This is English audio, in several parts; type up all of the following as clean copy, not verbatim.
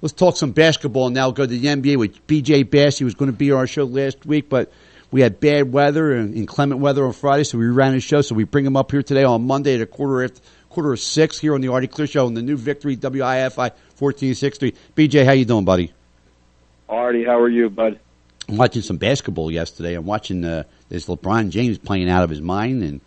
Let's talk some basketball now. Go to the NBA with B.J. Bass. He was going to be on our show last week, but we had bad weather and inclement weather on Friday, so we ran his show. So we bring him up here today on Monday at quarter of 6 here on the Artie Clear Show on the new Victory WIFI 1460. B.J., how you doing, buddy? Artie, how are you, bud? I'm watching some basketball yesterday. I'm watching this LeBron James playing out of his mind and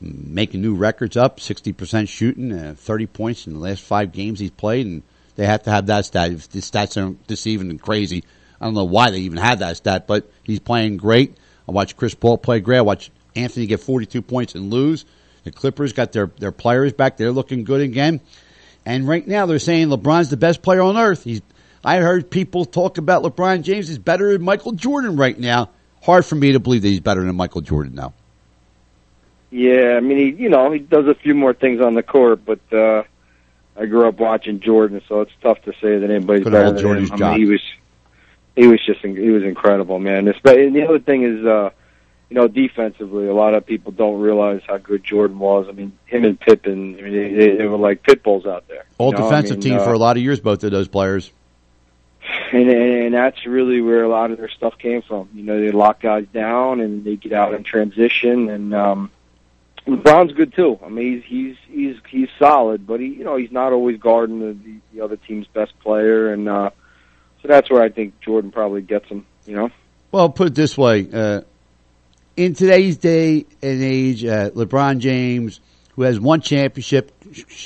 making new records up, 60% shooting, 30 points in the last 5 games he's played, and they have to have that stat. If the stats aren't deceiving and crazy, I don't know why they even have that stat, but he's playing great. I watched Chris Paul play great. I watched Anthony get 42 points and lose. The Clippers got their players back. They're looking good again. And right now they're saying LeBron's the best player on earth. I heard people talk about LeBron James is better than Michael Jordan right now. Hard for me to believe that he's better than Michael Jordan now. Yeah, I mean, he does a few more things on the court, but I grew up watching Jordan, so it's tough to say that anybody's better than Jordan's him. I mean, he was incredible, man. And the other thing is, defensively, a lot of people don't realize how good Jordan was. I mean, him and Pippen, they were like pit bulls out there. All defensive team for a lot of years, both of those players. And that's really where a lot of their stuff came from. They lock guys down and they get out in transition. And LeBron's good too. I mean, he's solid, but he's not always guarding the other team's best player. And so that's where I think Jordan probably gets him. Well, put it this way: in today's day and age, LeBron James, who has one championship,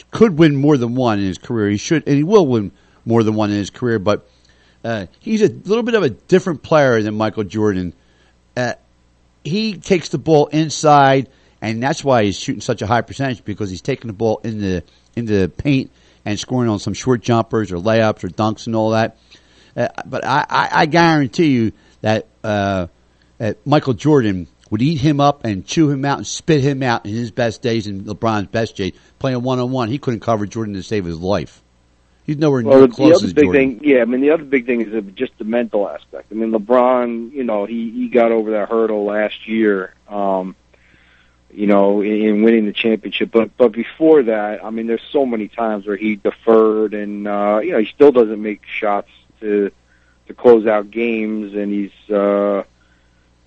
could win more than one in his career. He should, and he will win more than one in his career, but he's a little bit of a different player than Michael Jordan. He takes the ball inside, and that's why he's shooting such a high percentage, because he's taking the ball in the paint and scoring on some short jumpers or layups or dunks and all that. But I guarantee you that Michael Jordan would eat him up and chew him out and spit him out in his best days and LeBron's best days. Playing one-on-one, he couldn't cover Jordan to save his life. He's nowhere near close as Jordan. The other big thing is just the mental aspect. I mean, LeBron, he got over that hurdle last year, in winning the championship. But before that, I mean, there's so many times where he deferred, and he still doesn't make shots to close out games, and he's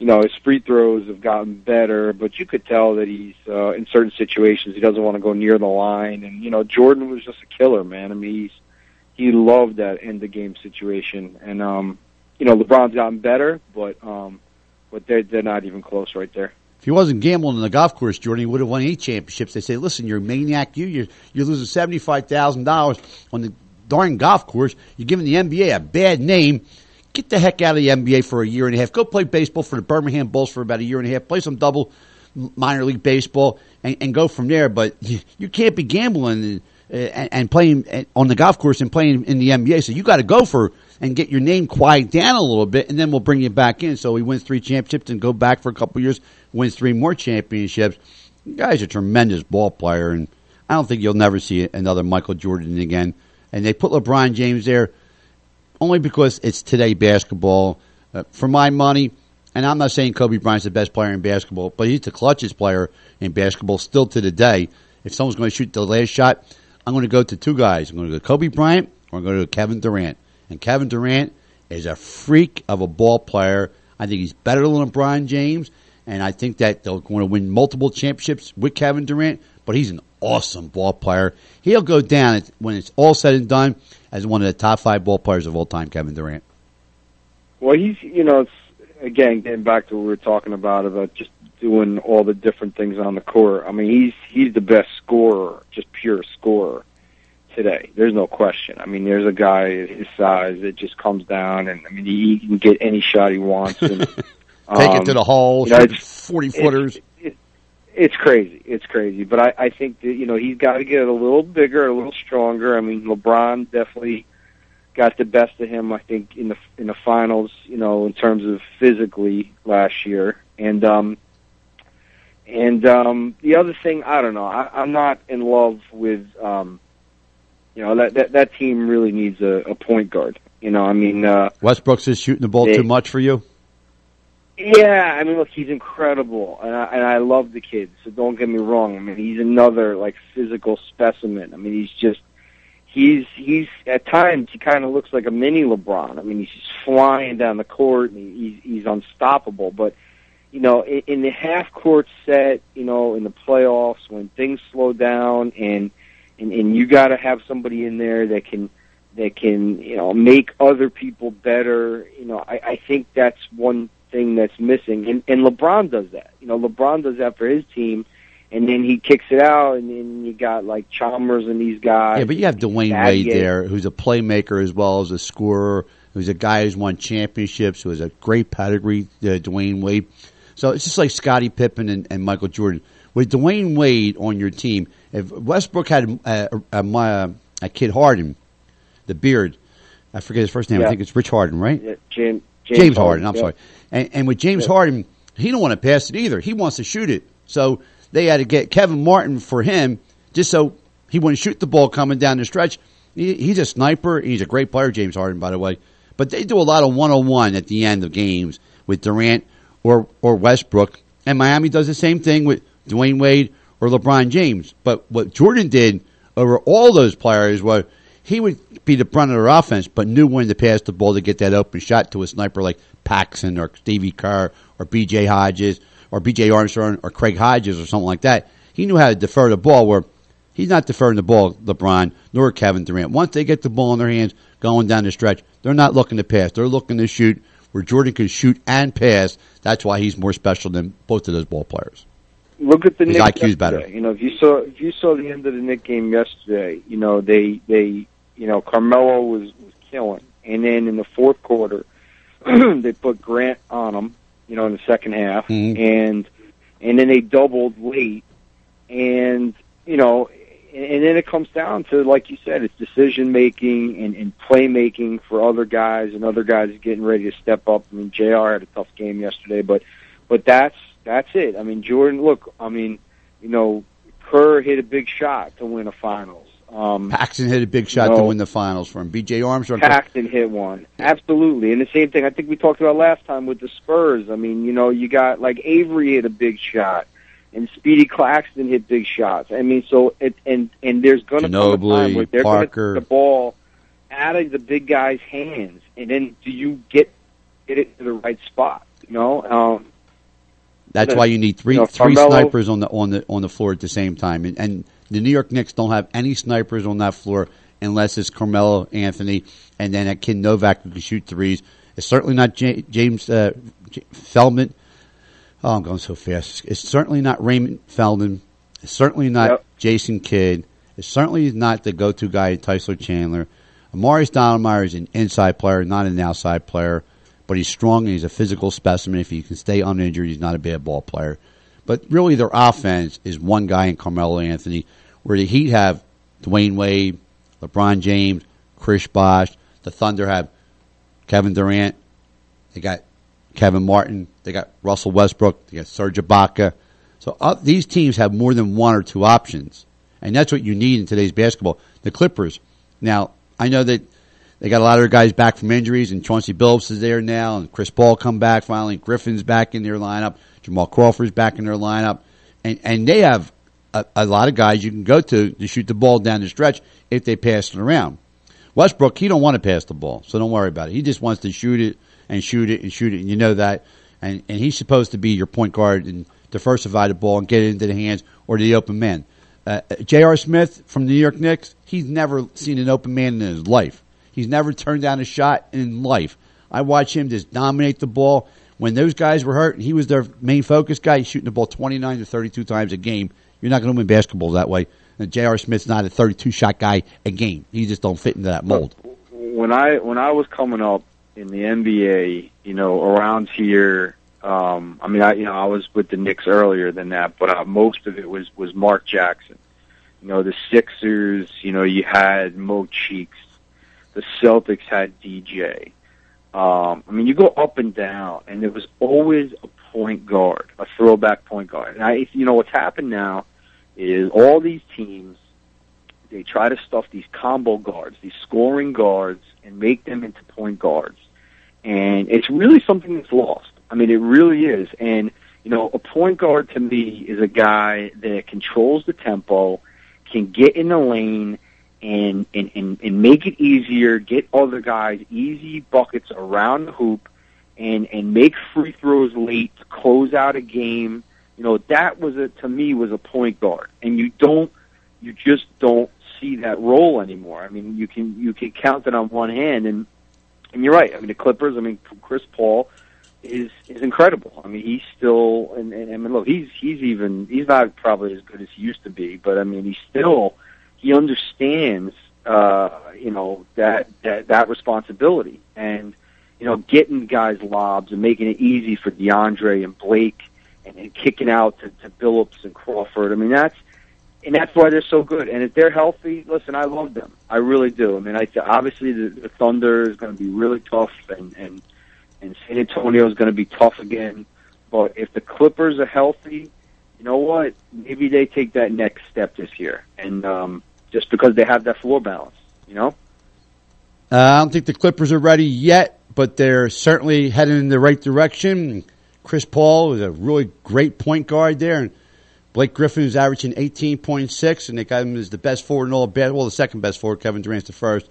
his free throws have gotten better, but you could tell that he's in certain situations he doesn't want to go near the line. And Jordan was just a killer, man. I mean, he loved that end of game situation. And LeBron's gotten better, but they're not even close right there. If he wasn't gambling on the golf course, Jordan, he would have won 8 championships. They say, listen, you're a maniac. You're losing $75,000 on the darn golf course. You're giving the NBA a bad name. Get the heck out of the NBA for a year and a half. Go play baseball for the Birmingham Bulls for about a year and a half. Play some double minor league baseball and go from there. But you can't be gambling and playing on the golf course and playing in the NBA. So you got to go for and get your name quiet down a little bit, and then we'll bring you back in. So he wins 3 championships and go back for a couple of years, wins 3 more championships. The guy's a tremendous ball player, and I don't think you'll never see another Michael Jordan again. And they put LeBron James there only because it's today basketball. For my money, and I'm not saying Kobe Bryant's the best player in basketball, but he's the clutchest player in basketball still to the day. If someone's going to shoot the last shot, I'm going to go to 2 guys. I'm going to go to Kobe Bryant, or I'm going to go to Kevin Durant. And Kevin Durant is a freak of a ball player. I think he's better than LeBron James, and I think that they're going to win multiple championships with Kevin Durant, but he's an awesome ball player. He'll go down, when it's all said and done, as one of the top 5 ball players of all time, Kevin Durant. Well, he's, it's, again, getting back to what we were talking about just doing all the different things on the court. I mean, he's the best scorer, just pure scorer today. There's no question. I mean, there's a guy his size that just comes down, and, I mean, he can get any shot he wants. And, take it to the hole, 40-footers. It's crazy. It's crazy. But I think that, he's got to get a little bigger, a little stronger. I mean, LeBron definitely got the best of him, I think, in the finals, in terms of physically last year. And the other thing, I don't know. I'm not in love with, that team really needs a point guard. Westbrook's just shooting the ball too much for you? Yeah, I mean, look, he's incredible, and I love the kid, so don't get me wrong. I mean, he's another, physical specimen. I mean, he's at times he kind of looks like a mini LeBron. I mean, he's just flying down the court and he's unstoppable. But in the half court set, in the playoffs when things slow down and you got to have somebody in there that can make other people better. I think that's one thing that's missing, and LeBron does that. LeBron does that for his team. And then he kicks it out, and then you got like Chalmers and these guys. Yeah, but you have Dwayne Wade there, who's a playmaker as well as a scorer, who's a guy who's won championships, who has a great pedigree, Dwayne Wade. So it's just like Scottie Pippen and Michael Jordan. With Dwayne Wade on your team, if Westbrook had a kid Harden, the beard, I forget his first name. I think it's Rich Harden, right? Yeah, James Harden. I'm sorry. And with James Harden, he don't want to pass it either. He wants to shoot it. So they had to get Kevin Martin for him just so he wouldn't shoot the ball coming down the stretch. He's a sniper. He's a great player, James Harden, by the way. But they do a lot of one-on-one at the end of games with Durant or Westbrook. And Miami does the same thing with Dwayne Wade or LeBron James. But what Jordan did over all those players was he would be the brunt of their offense, but knew when to pass the ball to get that open shot to a sniper like Paxson or Stevie Kerr or B.J. Hodges or B.J. Armstrong or Craig Hodges or something like that. He knew how to defer the ball where he's not deferring the ball, LeBron, nor Kevin Durant. Once they get the ball in their hands going down the stretch, they're not looking to pass. They're looking to shoot where Jordan can shoot and pass. That's why he's more special than both of those ball players. Look at the His Knicks IQ's better. If you saw the end of the Knicks game yesterday, they Carmelo was killing. And then in the fourth quarter, they put Grant on him, in the second half, and then they doubled late, and and then it comes down to, like you said, it's decision making and play making for other guys, and other guys getting ready to step up. I mean, JR had a tough game yesterday, but that's it. I mean, Jordan, look, Kerr hit a big shot to win a finals. Paxton hit a big shot to win the finals for him. B.J. Armstrong. Paxton hit one. Absolutely. And the same thing I think we talked about last time with the Spurs. I mean, you got like Avery hit a big shot, and Speedy Claxton hit big shots. I mean, so and there's going to come a time where they're going to get the ball out of the big guy's hands, and then do you get it to the right spot? That's why you need three snipers on the floor at the same time, and the New York Knicks don't have any snipers on that floor unless it's Carmelo Anthony and then that kid Novak who can shoot threes. It's certainly not James Feldman. Oh, I'm going so fast. It's certainly not Raymond Feldman. It's certainly not Jason Kidd. It's certainly not the go-to guy, Tyler Chandler. Amari Stoudemire is an inside player, not an outside player, but he's strong and he's a physical specimen. If he can stay uninjured, he's not a bad ball player. But really their offense is one guy in Carmelo Anthony, where the Heat have Dwayne Wade, LeBron James, Chris Bosh. The Thunder have Kevin Durant. They got Kevin Martin. They got Russell Westbrook. They got Serge Ibaka. So these teams have more than one or two options. And that's what you need in today's basketball. The Clippers. Now, I know that they got a lot of their guys back from injuries, and Chauncey Billups is there now, and Chris Paul come back finally. Griffin's back in their lineup. Jamal Crawford's back in their lineup. And they have a lot of guys you can go to shoot the ball down the stretch if they pass it around. Westbrook, he don't want to pass the ball, so don't worry about it. He just wants to shoot it and shoot it and shoot it, and you know that. And he's supposed to be your point guard and diversify the ball and get it into the hands or the open man. J.R. Smith from the New York Knicks, he's never seen an open man in his life. He's never turned down a shot in life. I watch him just dominate the ball. When those guys were hurt, he was their main focus guy. He's shooting the ball 29 to 32 times a game. You're not going to win basketball that way. And J.R. Smith's not a 32-shot guy a game. He just don't fit into that mold. When I was coming up in the NBA, around here, I was with the Knicks earlier than that, but most of it was Mark Jackson. The Sixers, you had Mo Cheeks. The Celtics had DJ. You go up and down, and there was always a point guard, a throwback point guard. And what's happened now is all these teams, they try to stuff these combo guards, these scoring guards, and make them into point guards. And it's really something that's lost. It really is. And, a point guard to me is a guy that controls the tempo, can get in the lane, and make it easier, get other guys easy buckets around the hoop, and make free throws late to close out a game. That to me was a point guard, and you just don't see that role anymore. I mean, you can count it on one hand, and you're right. I mean, the Clippers. I mean, Chris Paul is incredible. I mean, he's still, and I mean, look, he's not probably as good as he used to be, but I mean, he understands, that responsibility, and getting guys lobs and making it easy for DeAndre and Blake, and kicking out to Billups and Crawford. I mean, that's why they're so good. And if they're healthy, listen, I love them. I really do. I mean, obviously the Thunder is going to be really tough, and San Antonio is going to be tough again. But if the Clippers are healthy, you know what? Maybe they take that next step this year, and just because they have that floor balance, I don't think the Clippers are ready yet, but they're certainly heading in the right direction. Chris Paul is a really great point guard there, and Blake Griffin is averaging 18.6, and they got him as the best forward in all of basketball, the second best forward. Kevin Durant's the first.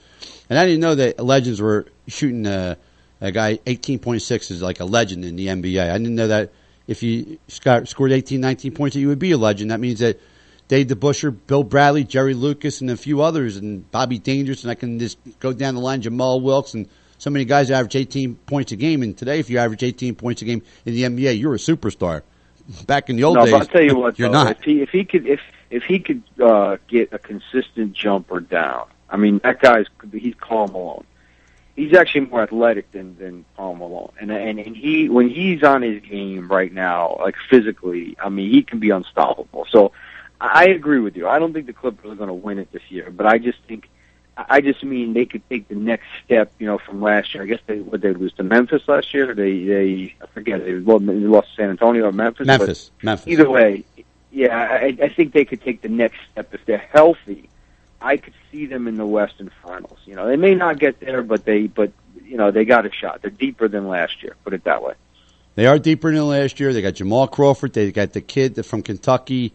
And I didn't know that legends were shooting a guy 18.6 is like a legend in the NBA. I didn't know that if you scored 18, 19 points that you would be a legend. That means that Dave DeBusschere, Bill Bradley, Jerry Lucas, and a few others, and Bobby Dangerous, and I can just go down the line, Jamal Wilkes, and so many guys average 18 points a game. And today, if you average 18 points a game in the NBA, you're a superstar. Back in the old days, I'll tell you what, you're though, not. If he could get a consistent jumper down, I mean, he's Karl Malone. He's actually more athletic than Karl Malone, and when he's on his game right now, like physically, I mean, he can be unstoppable. So I agree with you. I don't think the Clippers are going to win it this year, but I just mean they could take the next step, from last year. I guess they lose to Memphis last year. I forget. They lost to San Antonio or Memphis. Memphis. Either way, yeah, I think they could take the next step if they're healthy. I could see them in the Western Finals. They may not get there, but they got a shot. They're deeper than last year. Put it that way. They are deeper than last year. They got Jamal Crawford. They got the kid from Kentucky.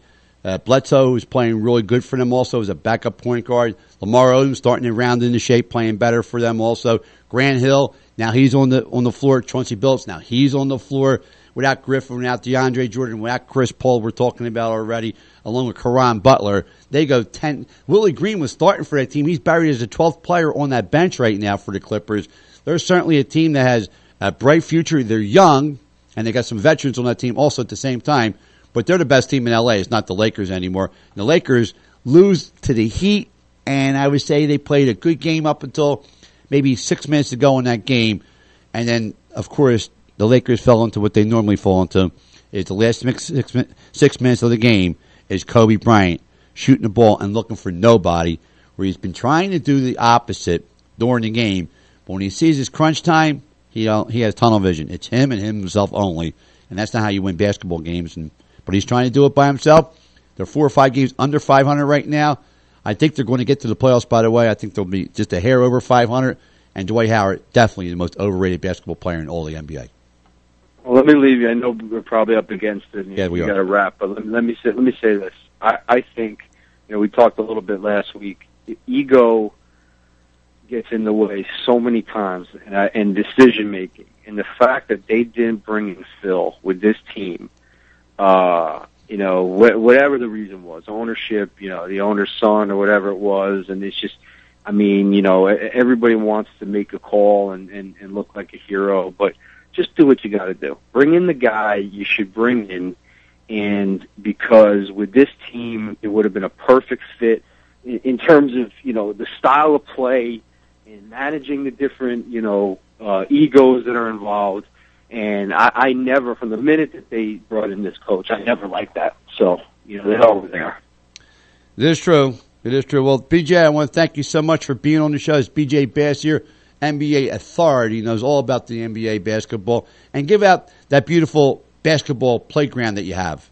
Bledsoe, who's playing really good for them also as a backup point guard. Lamar Odom starting to round into shape, playing better for them also. Grant Hill, now he's on the floor. Chauncey Billups, now he's on the floor. Without Griffin, without DeAndre Jordan, without Chris Paul, we're talking about already, along with Caron Butler. They go 10. Willie Green was starting for that team. He's buried as a 12th player on that bench right now for the Clippers. They're certainly a team that has a bright future. They're young, and they got some veterans on that team also at the same time. But they're the best team in L.A. It's not the Lakers anymore. The Lakers lose to the Heat, and I would say they played a good game up until maybe 6 minutes to go in that game. And then, of course, the Lakers fell into what they normally fall into. Is the last 6 minutes of the game is Kobe Bryant shooting the ball and looking for nobody, where he's been trying to do the opposite during the game. But when he sees his crunch time, he has tunnel vision. It's him and himself only, and that's not how you win basketball games. But he's trying to do it by himself. They're 4 or 5 games under 500 right now. I think they're going to get to the playoffs, by the way. I think they'll be just a hair over 500. And Dwight Howard, definitely the most overrated basketball player in all the NBA. Well, let me leave you. I know we're probably up against it. And yeah, we got to wrap. But let me say this. I think, we talked a little bit last week. Ego gets in the way so many times, and decision making. And the fact that they didn't bring in Phil with this team, whatever the reason was, ownership, the owner's son or whatever it was, and it's just, everybody wants to make a call and look like a hero, but just do what you got to do. Bring in the guy you should bring in, and because with this team, it would have been a perfect fit in terms of, the style of play and managing the different, egos that are involved. And I never, from the minute that they brought in this coach, I never liked that. So, they're over there. It is true. It is true. Well, BJ, I want to thank you so much for being on the show. It's BJ Bass here, NBA authority, knows all about the NBA basketball. And give out that beautiful basketball playground that you have.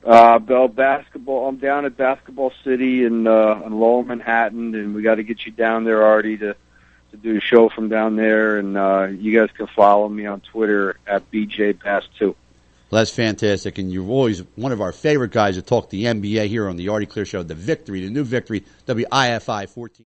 Basketball. I'm down at Basketball City in Lower Manhattan, and we got to get you down there, Artie, to do a show from down there, and you guys can follow me on Twitter at BJ Bass 2. Well, that's fantastic, and you're always one of our favorite guys to talk the NBA here on the Artie Clear Show. The Victory, the new Victory, WIFI 14.